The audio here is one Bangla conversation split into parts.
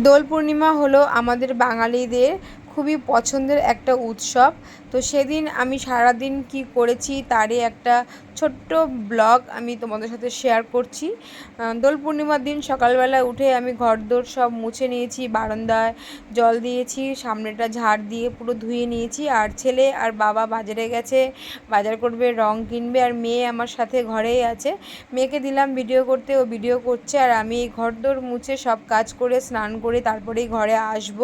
দোল পূর্ণিমা হলো আমাদের বাঙালিদের খুবই পছন্দের একটা উৎসব। তো সেদিন আমি সারাদিন কি করেছি তারই একটা ছোট্ট ব্লগ আমি তোমাদের সাথে শেয়ার করছি। দোল পূর্ণিমার দিন সকালবেলা উঠে আমি ঘরদোর সব মুছে নিয়েছি, বারান্দায় জল দিয়েছি, সামনেটা ঝাড় দিয়ে পুরো ধুয়ে নিয়েছি। আর ছেলে আর বাবা বাজারে গেছে, বাজার করবে, রং কিনবে। আর মেয়ে আমার সাথে ঘরেই আছে, মেয়েকে দিলাম ভিডিও করতে, ও ভিডিও করছে। আর আমি ঘরদোর মুছে সব কাজ করে স্নান করে তারপরেই ঘরে আসব।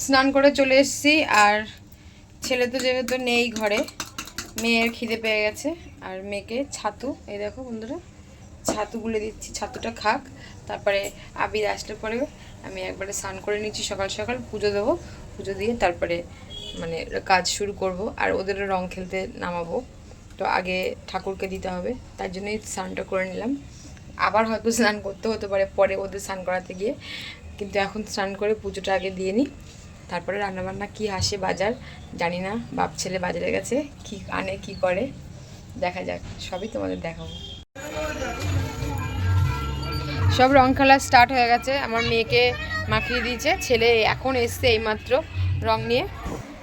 স্নান করে চলে এসেছি। আর ছেলে তো যেহেতু নেই ঘরে, মেয়ের খিদে পেয়ে গেছে। আর মেয়েকে ছাতু, এই দেখো বন্ধুরা, ছাতু গুলে দিচ্ছি, ছাতুটা খাক। তারপরে আবির আসলে পরে আমি একবারে স্নান করে নিচ্ছি, সকাল সকাল পুজো দেবো। পুজো দিয়ে তারপরে মানে কাজ শুরু করব। আর ওদেরও রং খেলতে নামাবো, তো আগে ঠাকুরকে দিতে হবে, তার জন্যই স্নানটা করে নিলাম। আবার হয়তো স্নান করতে হতে পারে পরে ওদের স্নান করাতে গিয়ে, কিন্তু এখন স্নান করে পুজোটা আগে দিয়ে নিই। তারপরে রান্নাবান্না কি আসে বাজার জানি না, বাপ ছেলে বাজারে গেছে, কি আনে কি করে দেখা যাক, সবই তোমাদের দেখাবো। সব রং খেলা স্টার্ট হয়ে গেছে, আমার মেয়েকে মাখিয়ে দিয়েছে, ছেলে এখন এসছে এইমাত্র রং নিয়ে।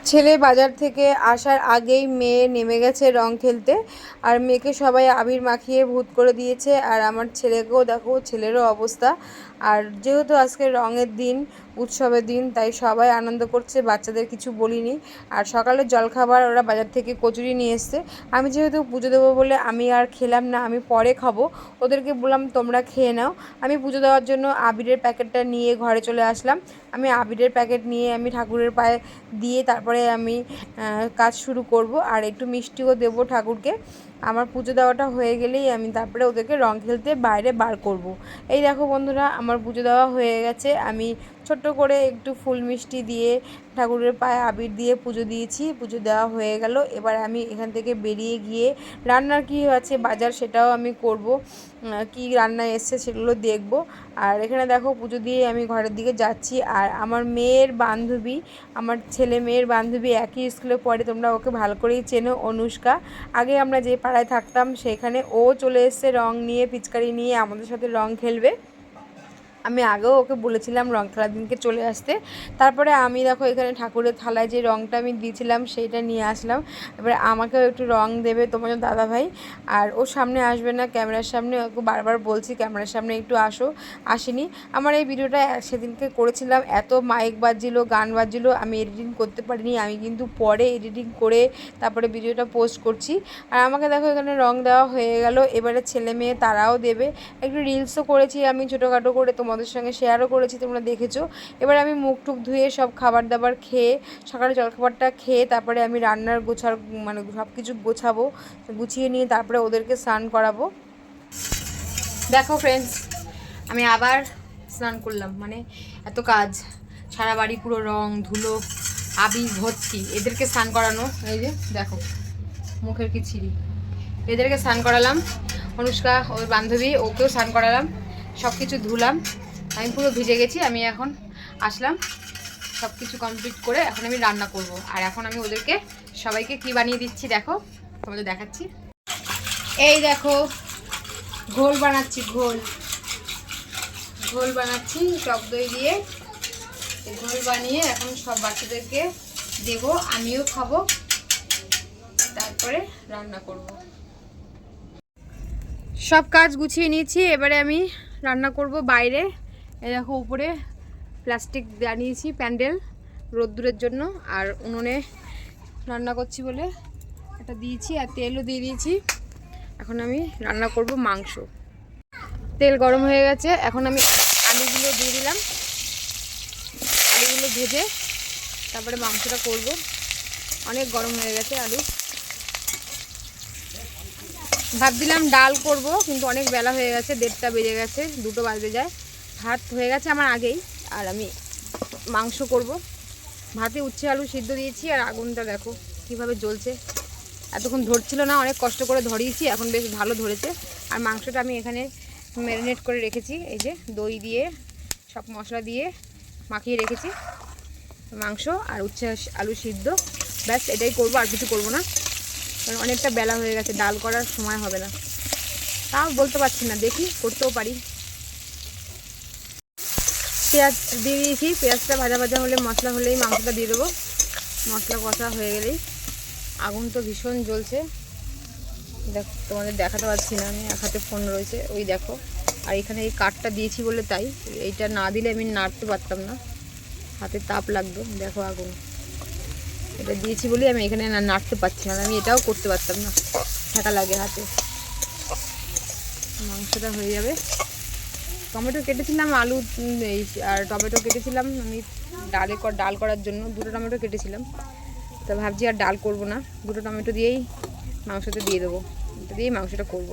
ছেলে বাজার থেকে আসার আগেই মেয়ে নেমে গেছে রং খেলতে। আর মেয়েকে সবাই আবির মাখিয়ে ভূত করে দিয়েছে। আর আমার ছেলেকেও দেখো, ছেলেরও অবস্থা। আর যেহেতু আজকে রঙের দিন, উৎসবের দিন, তাই সবাই আনন্দ করছে, বাচ্চাদের কিছু বলিনি। আর সকালের জলখাবার ওরা বাজার থেকে কচুরি নিয়ে এসছে। আমি যেহেতু পুজো দেবো বলে আমি আর খেলাম না, আমি পরে খাবো। ওদেরকে বললাম তোমরা খেয়ে নাও। আমি পুজো দেওয়ার জন্য আবিরের প্যাকেটটা নিয়ে ঘরে চলে আসলাম। আমি আবিরের প্যাকেট নিয়ে আমি ঠাকুরের পায়ে দিয়ে তারপরে আমি কাজ শুরু করব। আর একটু মিষ্টিও দেবো ঠাকুরকে। আমার পুজো দেওয়াটা হয়ে গেলেই আমি তারপরে ওদেরকে রং খেলতে বাইরে বার করব। এই দেখো বন্ধুরা, আমার পুজো দেওয়া হয়ে গেছে। আমি ছোট্ট করে একটু ফুল মিষ্টি দিয়ে ঠাকুরের পায়ে আবির দিয়ে পুজো দিয়েছি, পুজো দেওয়া হয়ে গেল। এবার আমি এখান থেকে বেরিয়ে গিয়ে রান্নার কী আছে বাজার সেটাও আমি করব, কি রান্না এসছে সেগুলো দেখব। আর এখানে দেখো পুজো দিয়ে আমি ঘরের দিকে যাচ্ছি। আর আমার মেয়ের বান্ধবী, আমার ছেলে মেয়ের বান্ধবী একই স্কুলে পড়ে, তোমরা ওকে ভালো করেই চেনো, অনুষ্কা। আগে আমরা যে পাড়ায় থাকতাম সেখানে ও চলে এসছে রং নিয়ে, পিচকারি নিয়ে আমাদের সাথে রং খেলবে। আমি আগেও ওকে বলেছিলাম রং খেলার দিনকে চলে আসতে। তারপরে আমি দেখো এখানে ঠাকুরের থালায় যে রংটা আমি দিয়েছিলাম সেইটা নিয়ে আসলাম। এবারে আমাকেও একটু রং দেবে তোমার দাদা ভাই। আর ও সামনে আসবে না ক্যামেরার সামনে, ওকে বারবার বলছি ক্যামেরার সামনে একটু আসো, আসেনি। আমার এই ভিডিওটা সেদিনকে করেছিলাম, এত মাইক বাজছিল, গান বাজছিল, আমি এডিটিং করতে পারিনি। আমি কিন্তু পরে এডিটিং করে তারপরে ভিডিওটা পোস্ট করছি। আর আমাকে দেখো এখানে রং দেওয়া হয়ে গেল। এবারে ছেলে মেয়ে তারাও দেবে। একটু রিলসও করেছি আমি ছোটোখাটো করে, তোমাদের সঙ্গে শেয়ারও করেছি, তোমরা দেখেছো। এবার আমি মুখ টুক ধুয়ে সব খাবার দাবার খেয়ে, সকালে জলখাবারটা খেয়ে তারপরে আমি রান্নার মানে সব কিছু গোছাবো, গুছিয়ে নিয়ে তারপরে ওদেরকে স্নান করাবো। দেখো ফ্রেন্ডস, আমি আবার স্নান করলাম, মানে এত কাজ, সারা বাড়ি পুরো রং ধুলো আবির ভর্তি, এদেরকে স্নান করানো। এই যে দেখো মুখের কি ছিঁড়ি, এদেরকে স্নান করালাম, অনুষ্কা ওর বান্ধবী, ওকেও স্নান করালাম, সব কিছু ধুলাম, আমি পুরো ভিজে গেছি। আমি এখন আসলাম সব কিছু কমপ্লিট করে, এখন আমি রান্না করব। আর এখন আমি ওদেরকে সবাইকে কি বানিয়ে দিচ্ছি দেখো, তোমাদের দেখাচ্ছি। এই দেখো ঘোল বানাচ্ছি, ঘোল ঘোল বানাচ্ছি টক দই দিয়ে। ঘোল বানিয়ে এখন সব বাচ্চাদেরকে দেবো, আমিও খাবো, তারপরে রান্না করব। সব কাজ গুছিয়ে নিয়েছি, এবারে আমি রান্না করব বাইরে। এই দেখো উপরে প্লাস্টিক বানিয়েছি প্যান্ডেল রোদ্দুরের জন্য, আর উনুনে রান্না করছি বলে এটা দিয়েছি, আর তেলও দিয়ে দিয়েছি। এখন আমি রান্না করব মাংস। তেল গরম হয়ে গেছে, এখন আমি আলুগুলো দিয়ে দিলাম, আলুগুলো ভেজে তারপরে মাংসটা করব। অনেক গরম হয়ে গেছে আলু। ভাবছিলাম ডাল করব, কিন্তু অনেক বেলা হয়ে গেছে, 1:30 বেজে গেছে, 2টো বাজতে যায়। ভাত হয়ে গেছে আমার আগেই, আর আমি মাংস করব। ভাতে উচ্ছে আলু সিদ্ধ দিয়েছি, আর আগুনটা দেখো কীভাবে জ্বলছে, এতক্ষণ ধরছিল না, অনেক কষ্ট করে ধরিয়েছি, এখন বেশ ভালো ধরেছে। আর মাংসটা আমি এখানে ম্যারিনেট করে রেখেছি, এই যে দই দিয়ে সব মশলা দিয়ে মাখিয়ে রেখেছি মাংস আর উচ্ছে আলু সিদ্ধ, ব্যাস এটাই করব, আর কিছু করব না, কারণ অনেকটা বেলা হয়ে গেছে, ডাল করার সময় হবে না। তাও বলতে পারছি না, দেখি করতেও পারি। পেঁয়াজ দিয়ে দিয়েছি, পেঁয়াজটা ভাজা ভাজা হলে মশলা হলেই মাংসটা দিয়ে দেবো। মশলা কষা হয়ে গেলেই, আগুন তো ভীষণ জ্বলছে, দেখ তোমাদের দেখাতে পারছি না, আমি এক হাতে ফোন রয়েছে ওই দেখো। আর এখানে এই কাঠটা দিয়েছি বলে তাই, এইটা না দিলে আমি নাড়তে পারতাম না, হাতে তাপ লাগতো। দেখো আগুন, এটা দিয়েছি বলেই আমি এখানে নাড়তে পারছি না, আমি এটাও করতে পারতাম না, ঠেকা লাগে হাতে। মাংসটা হয়ে যাবে। টমেটো কেটেছিলাম, আলু এই আর টমেটো কেটেছিলাম আমি ডাল করার জন্য, 2টো টমেটো কেটেছিলাম। তো ভাবছি আর ডাল করব না, 2টো টমেটো দিয়েই মাংসতে দিয়ে দেবো, এটা দিয়েই মাংসটা করব।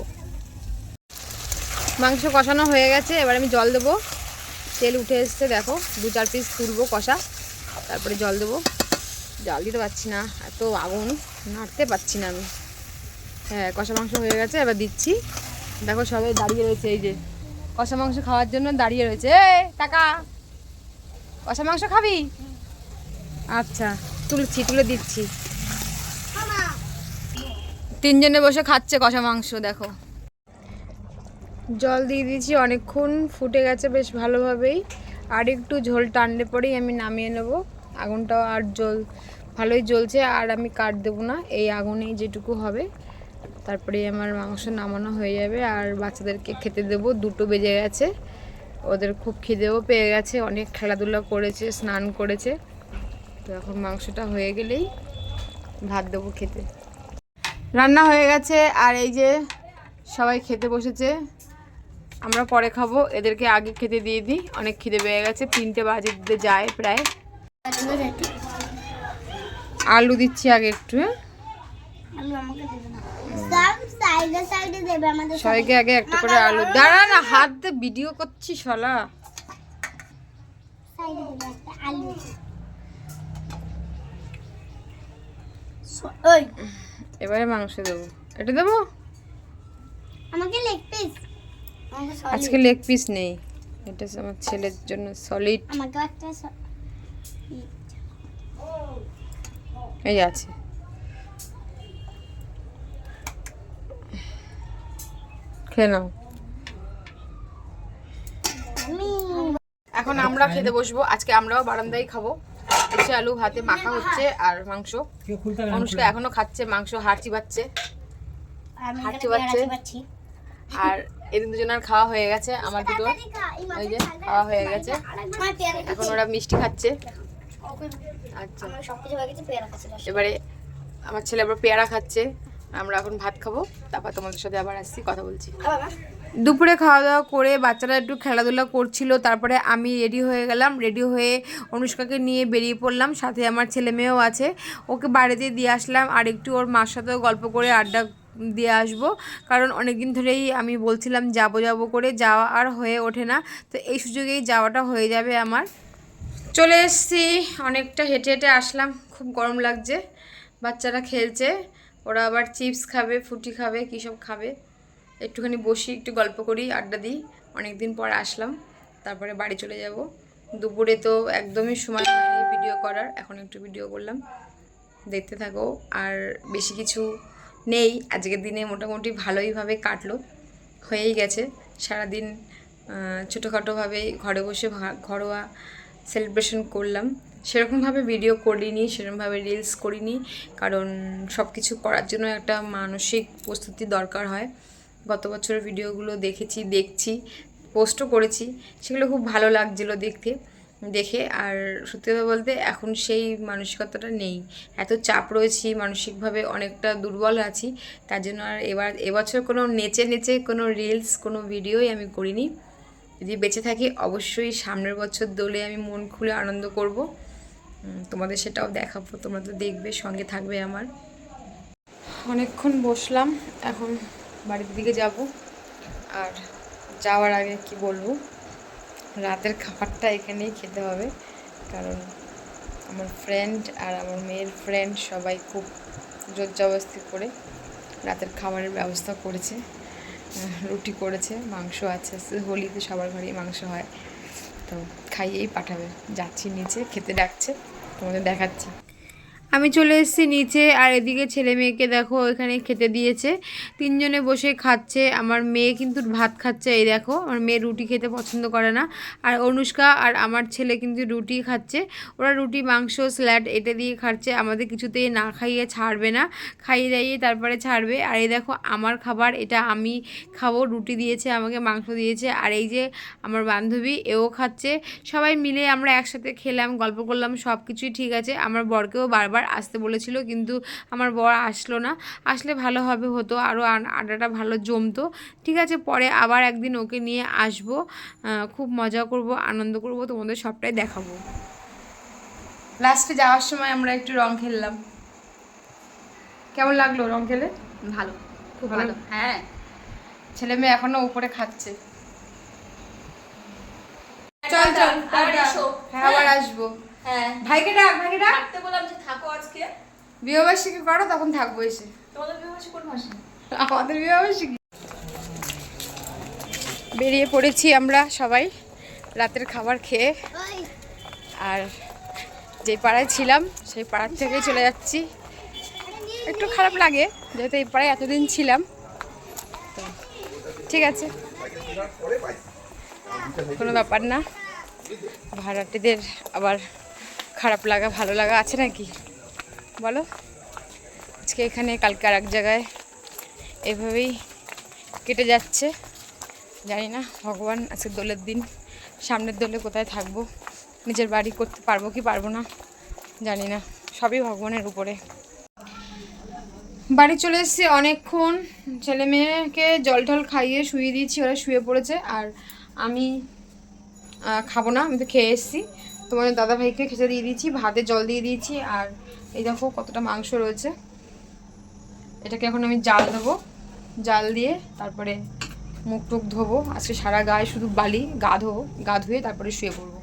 মাংস কষানো হয়ে গেছে, এবার আমি জল দেবো। তেল উঠে এসছে, দেখো 2-4 পিস তুলবো কষা, তারপরে জল দেবো। জল দিতে পারছি না, এত আগুন, নাড়তে পারছি না আমি। হ্যাঁ, কষা মাংস হয়ে গেছে, এবার দিচ্ছি। দেখো সবাই দাঁড়িয়ে রয়েছে, এই যে কষা মাংস খাওয়ার জন্য দাঁড়িয়ে রয়েছে। টাকা কষা মাংস খাবি? আচ্ছা, তুলে দিচ্ছি। 3 জনে বসে খাচ্ছে কষা মাংস। দেখো জল দিয়ে দিয়েছি, অনেকক্ষণ ফুটে গেছে বেশ ভালোভাবেই। আর একটু ঝোল টানলে পরেই আমি নামিয়ে নেব। আগুনটাও আর ভালোই জ্বলছে, আর আমি কাট দেবো না, এই আগুনেই যেটুকু হবে। তারপরে আমার মাংস নামানো হয়ে যাবে, আর বাচ্চাদেরকে খেতে দেবো। 2টো বেজে গেছে, ওদের খুব খিদেও পেয়ে গেছে, অনেক খেলাধুলা করেছে, স্নান করেছে। তো এখন মাংসটা হয়ে গেলেই ভাত দেবো খেতে। রান্না হয়ে গেছে, আর এই যে সবাই খেতে বসেছে। আমরা পরে খাবো, এদেরকে আগে খেতে দিয়ে দিই, অনেক খিদে পেয়ে গেছে। 3টে বাজে দিতে যায় প্রায়। আলু দিচ্ছি আগে একটু। সবাইকে আগে একটা করে আলু। দাঁড়া না, হাত দিয়ে ভিডিও করছি শালা। এবারে মাংস দেবো, এটা দেবো। আজকে লেগ পিস নেই, এটা আমার ছেলের জন্য সলিড। এই আছে, খেয়ে নাও। এখন আমরা খেতে বসবো, আজকে আমরাও বারান্দায় খাবো। হচ্ছে আলু ভাতে মাখা হচ্ছে আর মাংস। অনুষ্কা এখনো খাচ্ছে মাংস, হাড় চিবাচ্ছে। আর এদিন দুজনের খাওয়া হয়ে গেছে, আমার দুটো ওই যে খাওয়া হয়ে গেছে। এখন ওরা মিষ্টি খাচ্ছে। আচ্ছা, এবারে আমার ছেলে আবার পেয়ারা খাচ্ছে, আমরা এখন ভাত খাবো, তারপর তোমাদের সাথে আবার আসছি, কথা বলছি। দুপুরে খাওয়া দাওয়া করে বাচ্চারা একটু খেলাধুলা করছিল, তারপরে আমি রেডি হয়ে গেলাম। রেডি হয়ে অনুষ্কাকে নিয়ে বেরিয়ে পড়লাম, সাথে আমার ছেলে মেয়েও আছে, ওকে বাড়িতে দিয়ে আসলাম। আর একটু ওর মার সাথেও গল্প করে আড্ডা দিয়ে আসবো, কারণ অনেক দিন ধরেই আমি বলছিলাম যাব করে, যাওয়া আর হয়ে ওঠে না। তো এই সুযোগেই যাওয়াটা হয়ে যাবে আমার। চলে এসেছি, অনেকটা হেঁটে হেঁটে আসলাম, খুব গরম লাগছে। বাচ্চারা খেলছে, ওরা আবার চিপস খাবে, ফ্রুটি খাবে, কী সব খাবে। একটুখানি বসি, একটু গল্প করি, আড্ডা দিই। অনেক দিন পর আসলাম, তারপরে বাড়ি চলে যাব। দুপুরে তো একদমই সময় হয়নি ভিডিও করার, এখন একটু ভিডিও করলাম, দেখতে থাকো। আর বেশি কিছু নেই, আজকের দিনে মোটামুটি ভালোইভাবে কাটলো, হয়েই গেছে। সারাদিন ছোটোখাটোভাবে ঘরে বসে ঘরোয়া সেলিব্রেশন করলাম। সেরকমভাবে ভিডিও করিনি, সেরকমভাবে রিলস করিনি, কারণ সব কিছু করার জন্য একটা মানসিক প্রস্তুতি দরকার হয়। গত বছরের ভিডিওগুলো দেখছি, পোস্টও করেছি, সেগুলো খুব ভালো লাগছিলো দেখে। আর সত্যি কথা বলতে এখন সেই মানসিকতাটা নেই, এত চাপ রয়েছি, মানসিকভাবে অনেকটা দুর্বল আছি। তার জন্য আর এবছর কোনো নেচে কোনো রিলস, কোনো ভিডিওই আমি করিনি। যদি বেঁচে থাকি অবশ্যই সামনের বছর দোলে আমি মন খুলে আনন্দ করব, তোমাদের সেটাও দেখাবো, তোমরা তো দেখবে, সঙ্গে থাকবে আমার। অনেকক্ষণ বসলাম, এখন বাড়ির দিকে যাব। আর যাওয়ার আগে কি বলবো, রাতের খাবারটা এখানেই খেতে হবে, কারণ আমার ফ্রেন্ড আর আমার মেয়ের ফ্রেন্ড সবাই খুব জোর জবরদস্তি করে রাতের খাবারের ব্যবস্থা করেছে। রুটি করেছে, মাংস আছে, হোলিতে সবার ঘরেই মাংস হয়, তো খাইয়েই পাঠাবে। যাচ্ছি নিচে, খেতে ডাকছে, তোমাদের দেখাচ্ছি। আমি চলে এসেছি নিচে, আর এদিকে ছেলে মেয়েকে দেখো এখানে খেতে দিয়েছে, তিনজনে বসে খাচ্ছে। আমার মেয়ে কিন্তু ভাত খাচ্ছে, এই দেখো আমার মেয়ে রুটি খেতে পছন্দ করে না, আর অনুষ্কা আর আমার ছেলে কিন্তু রুটি খাচ্ছে। ওরা রুটি মাংস স্যালাড এটা দিয়ে খাচ্ছে, আমাদের কিছুতেই না খাইয়ে ছাড়বে না, খাইয়ে দাইয়ে তারপরে ছাড়বে। আর এই দেখো আমার খাবার, এটা আমি খাবো, রুটি দিয়েছে আমাকে, মাংস দিয়েছে, আর এই যে আমার বান্ধবী এও খাচ্ছে। সবাই মিলে আমরা একসাথে খেলাম, গল্প করলাম, সব কিছুই ঠিক আছে। আমার বরকেও বারবার আসতে বলেছিল, কিন্তু আমার বর আসলো না। আসলে ভালো হবে, হতো আরও আড্ডাটা ভালো জমতো। ঠিক আছে, পরে আবার একদিন ওকে নিয়ে আসবো, খুব মজা করব, আনন্দ করব, তোমাদের সবটাই দেখাবো। লাস্টে যাওয়ার সময় আমরা একটু রং খেললাম, কেমন লাগলো রং খেলে? ভালো, খুব ভালো। হ্যাঁ, ছেলে মেয়ে এখনো উপরে খাচ্ছে। চল চল আবার এসো। হ্যাঁ আবার আসবো। হ্যাঁ, ভাইকে ডাক, ভাইকে ডাক। থাকতে বললাম যে থাকো আজকে। বিবাহবার্ষিকী করো, তখন থাকবো এসে। তোমাদের বিয়ে হচ্ছে কোন মাসে? আমাদের বিবাহবার্ষিকী। বেরিয়ে পড়েছি আমরা সবাই রাতের খাবার খেয়ে, আর যে পাড়ায় ছিলাম সেই পাড়ার থেকে চলে যাচ্ছি। একটু খারাপ লাগে যেহেতু এই পাড়ায় এতদিন ছিলাম, তো ঠিক আছে, কোনো ব্যাপার না। ভাড়াটেদের আবার খারাপ লাগা ভালো লাগা আছে নাকি বলো? আজকে এখানে, কালকে আর এক জায়গায়, এভাবেই কেটে যাচ্ছে। জানি না ভগবান আজকে দোলের দিন, সামনের দোলে কোথায় থাকবো, নিজের বাড়ি করতে পারবো কি পারবো না জানি না, সবই ভগবানের উপরে। বাড়ি চলে এসেছি অনেকক্ষণ, ছেলে মেয়েকে জল টল খাইয়ে শুয়ে দিয়েছি, ওরা শুয়ে পড়েছে, আর আমি খাবো না, আমি তো খেয়ে এসেছি। তোমার দাদাভাইকে খেতে দিয়ে দিয়েছি, ভাতে জল দিয়ে দিয়েছি, আর এই দেখো কতটা মাংস রয়েছে, এটাকে এখন আমি জাল দেবো, জাল দিয়ে তারপরে মুখ টুক ধোবো। আজকে সারা গায়ে শুধু বালি, গা ধোবো, গা ধুয়ে তারপরে শুয়ে পড়বো।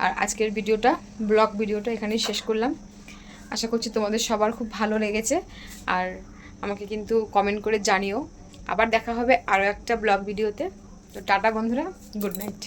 আর আজকের ভিডিওটা, ব্লগ ভিডিওটা এখানেই শেষ করলাম। আশা করছি তোমাদের সবার খুব ভালো লেগেছে, আর আমাকে কিন্তু কমেন্ট করে জানিও। আবার দেখা হবে আরও একটা ব্লগ ভিডিওতে। তো টাটা বন্ধুরা, গুড নাইট।